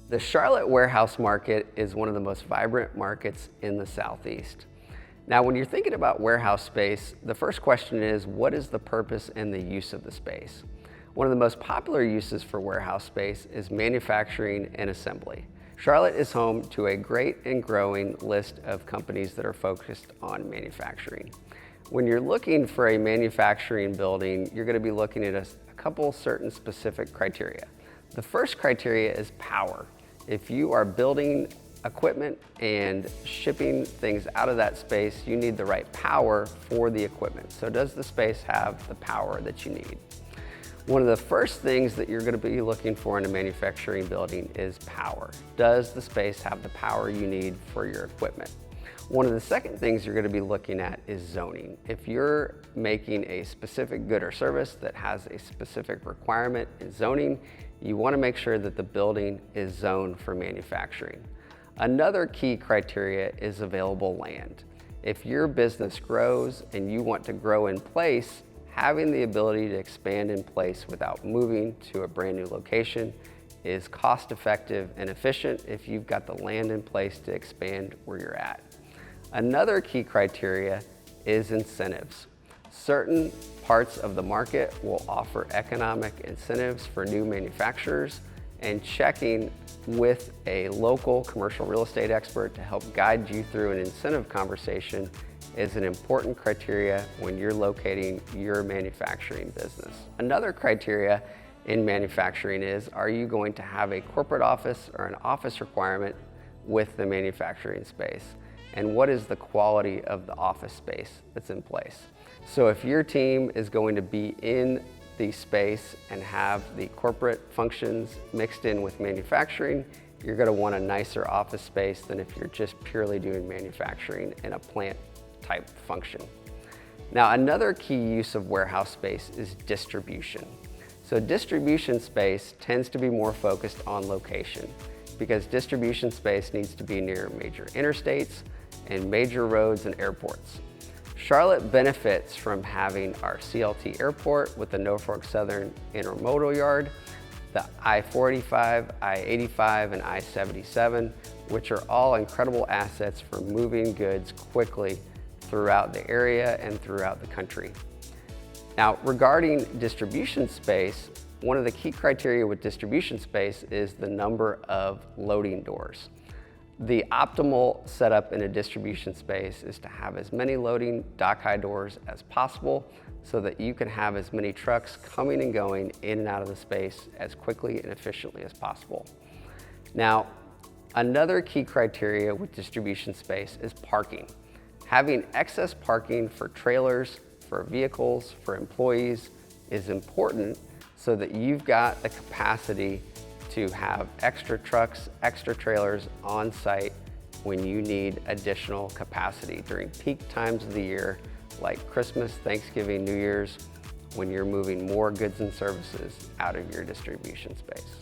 The Charlotte warehouse market is one of the most vibrant markets in the Southeast. Now, when you're thinking about warehouse space, the first question is, what is the purpose and the use of the space? One of the most popular uses for warehouse space is manufacturing and assembly. Charlotte is home to a great and growing list of companies that are focused on manufacturing. When you're looking for a manufacturing building, you're going to be looking at a couple certain specific criteria. The first criteria is power. If you are building equipment and shipping things out of that space, you need the right power for the equipment. So does the space have the power that you need? One of the first things that you're going to be looking for in a manufacturing building is power. Does the space have the power you need for your equipment? One of the second things you're going to be looking at is zoning. If you're making a specific good or service that has a specific requirement in zoning, you want to make sure that the building is zoned for manufacturing. Another key criteria is available land. If your business grows and you want to grow in place, having the ability to expand in place without moving to a brand new location is cost effective and efficient if you've got the land in place to expand where you're at. Another key criteria is incentives. Certain parts of the market will offer economic incentives for new manufacturers, and checking with a local commercial real estate expert to help guide you through an incentive conversation is an important criteria when you're locating your manufacturing business. Another criteria in manufacturing is, are you going to have a corporate office or an office requirement with the manufacturing space? And what is the quality of the office space that's in place? So if your team is going to be in the space and have the corporate functions mixed in with manufacturing, you're going to want a nicer office space than if you're just purely doing manufacturing in a plant type function. Now, another key use of warehouse space is distribution. So distribution space tends to be more focused on location because distribution space needs to be near major interstates and major roads and airports. Charlotte benefits from having our CLT airport with the Norfolk Southern Intermodal Yard, the I-485, I-85, and I-77, which are all incredible assets for moving goods quickly throughout the area and throughout the country. Now, regarding distribution space, one of the key criteria with distribution space is the number of loading doors. The optimal setup in a distribution space is to have as many loading dock high doors as possible so that you can have as many trucks coming and going in and out of the space as quickly and efficiently as possible. Now, another key criteria with distribution space is parking. Having excess parking for trailers, for vehicles, for employees is important so that you've got the capacity to have extra trucks, extra trailers on site when you need additional capacity during peak times of the year, like Christmas, Thanksgiving, New Year's, when you're moving more goods and services out of your distribution space.